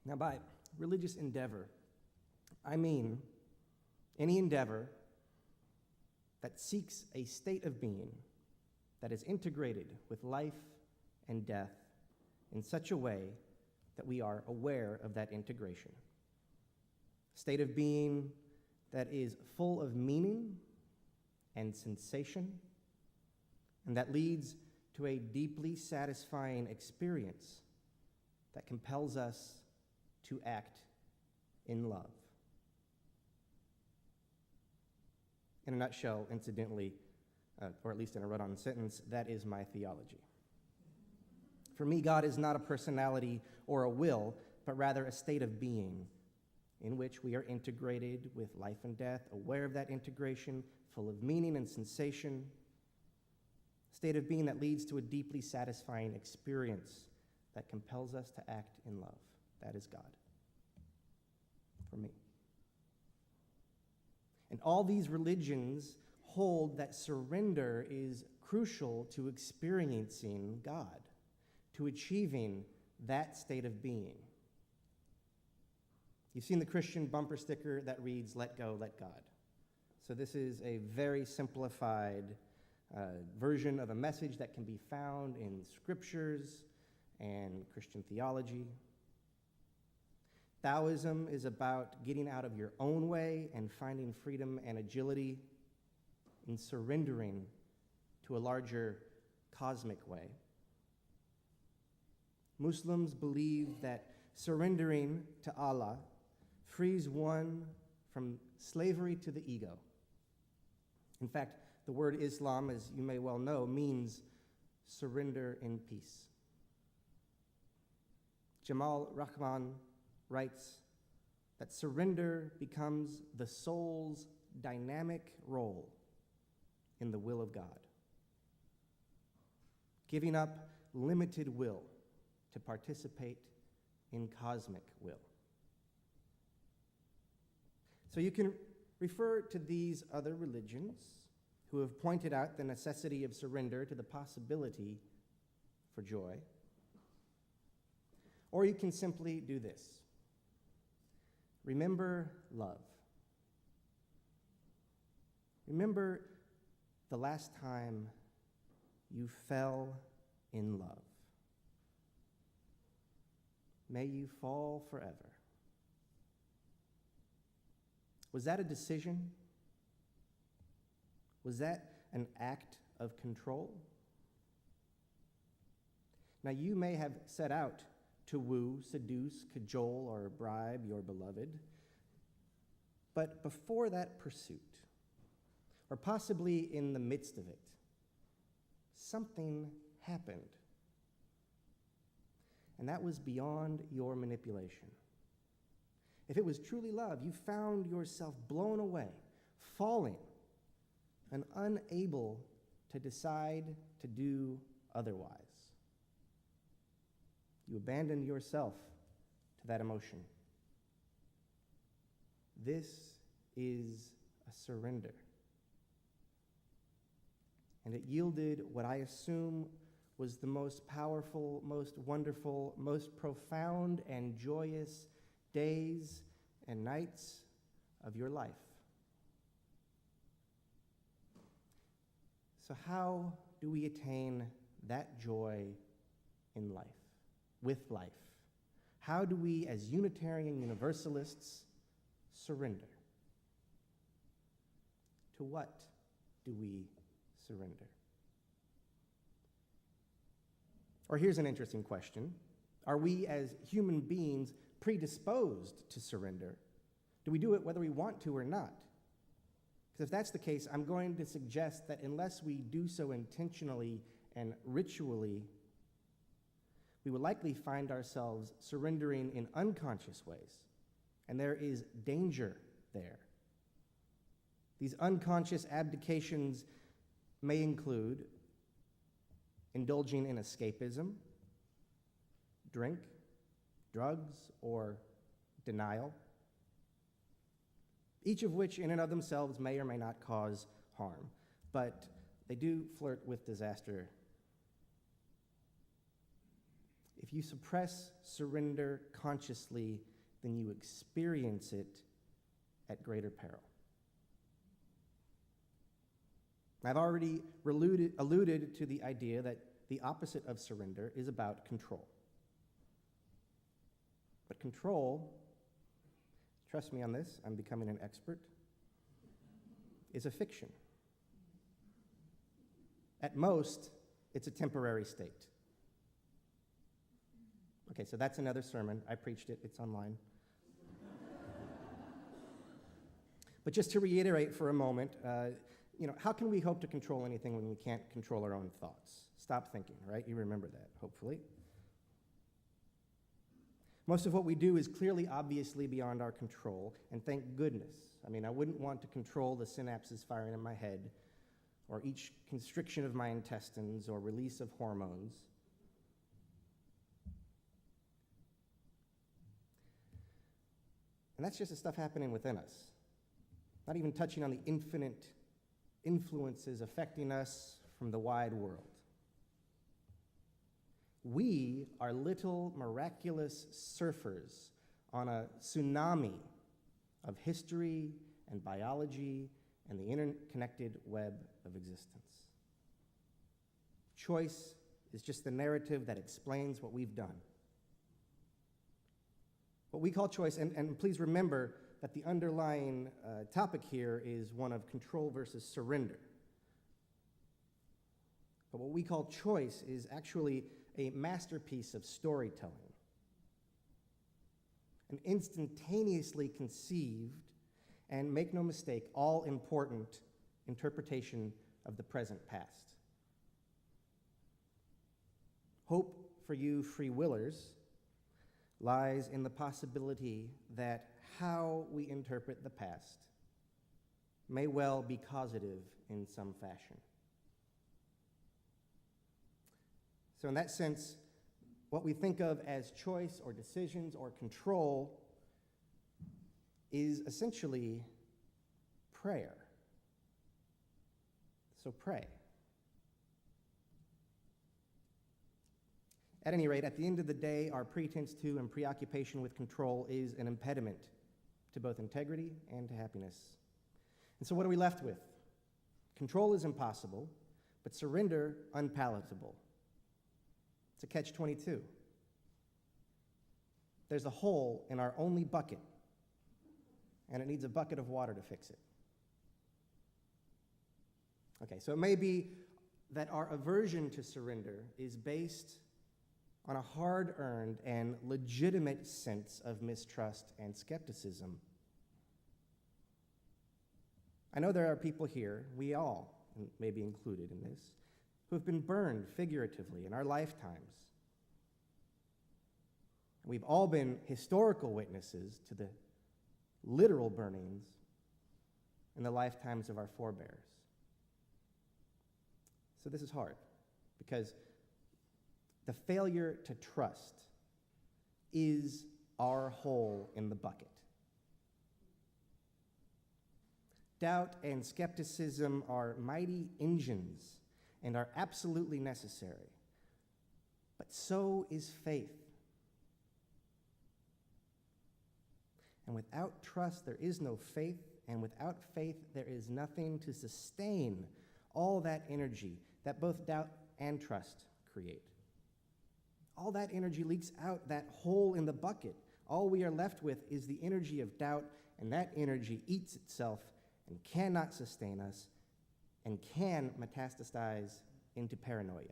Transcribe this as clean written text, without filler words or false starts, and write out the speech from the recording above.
Now, by religious endeavor, I mean any endeavor that seeks a state of being that is integrated with life and death in such a way that we are aware of that integration. A state of being that is full of meaning and sensation, and that leads to a deeply satisfying experience that compels us to act in love. In a nutshell, incidentally, or at least in a run-on sentence, that is my theology. For me, God is not a personality or a will, but rather a state of being in which we are integrated with life and death, aware of that integration, full of meaning and sensation, a state of being that leads to a deeply satisfying experience that compels us to act in love. That is God for me. And all these religions hold that surrender is crucial to experiencing God, to achieving that state of being. You've seen the Christian bumper sticker that reads, "Let go, let God." So this is a very simplified version of a message that can be found in scriptures and Christian theology. Taoism is about getting out of your own way and finding freedom and agility in surrendering to a larger cosmic way. Muslims believe that surrendering to Allah frees one from slavery to the ego. In fact, the word Islam, as you may well know, means surrender in peace. Jamal Rahman writes that surrender becomes the soul's dynamic role in the will of God, giving up limited will to participate in cosmic will. So you can refer to these other religions who have pointed out the necessity of surrender to the possibility for joy. Or you can simply do this. Remember love. Remember the last time you fell in love. May you fall forever. Was that a decision? Was that an act of control? Now, you may have set out to woo, seduce, cajole, or bribe your beloved, but before that pursuit, or possibly in the midst of it, something happened. And that was beyond your manipulation. If it was truly love, you found yourself blown away, falling, and unable to decide to do otherwise. You abandoned yourself to that emotion. This is a surrender. And it yielded what I assume was the most powerful, most wonderful, most profound and joyous days and nights of your life. So how do we attain that joy in life, with life? How do we, as Unitarian Universalists, surrender? To what do we surrender? Or here's an interesting question. Are we, as human beings, predisposed to surrender? Do we do it whether we want to or not? Because if that's the case, I'm going to suggest that unless we do so intentionally and ritually, we will likely find ourselves surrendering in unconscious ways. And there is danger there. These unconscious abdications may include indulging in escapism, drink, drugs, or denial, each of which in and of themselves may or may not cause harm, but they do flirt with disaster if you suppress surrender consciously, then you experience it at greater peril. I've already alluded to the idea that the opposite of surrender is about control. But control, trust me on this, I'm becoming an expert, is a fiction. At most, it's a temporary state. Okay, so that's another sermon. I preached it, it's online. But just to reiterate for a moment, how can we hope to control anything when we can't control our own thoughts? Stop thinking, right? You remember that, hopefully. Most of what we do is clearly, obviously beyond our control, and thank goodness. I wouldn't want to control the synapses firing in my head, or each constriction of my intestines, or release of hormones. And that's just the stuff happening within us. Not even touching on the infinite influences affecting us from the wide world. We are little miraculous surfers on a tsunami of history and biology and the interconnected web of existence. Choice is just the narrative that explains what we've done. What we call choice, and please remember that the underlying topic here is one of control versus surrender. But what we call choice is actually a masterpiece of storytelling, an instantaneously conceived, and make no mistake, all-important interpretation of the present past. Hope for you free willers lies in the possibility that how we interpret the past may well be causative in some fashion. So in that sense, what we think of as choice or decisions or control is essentially prayer. So pray. At any rate, at the end of the day, our pretense to and preoccupation with control is an impediment to both integrity and to happiness. And so what are we left with? Control is impossible, but surrender unpalatable. It's a catch-22. There's a hole in our only bucket, and it needs a bucket of water to fix it. Okay, so it may be that our aversion to surrender is based on a hard-earned and legitimate sense of mistrust and skepticism. I know there are people here, we all may be included in this, who have been burned figuratively in our lifetimes. We've all been historical witnesses to the literal burnings in the lifetimes of our forebears. So this is hard, because the failure to trust is our hole in the bucket. Doubt and skepticism are mighty engines and are absolutely necessary. But so is faith. And without trust, there is no faith, and without faith, there is nothing to sustain all that energy that both doubt and trust create. All that energy leaks out that hole in the bucket. All we are left with is the energy of doubt, and that energy eats itself and cannot sustain us and can metastasize into paranoia.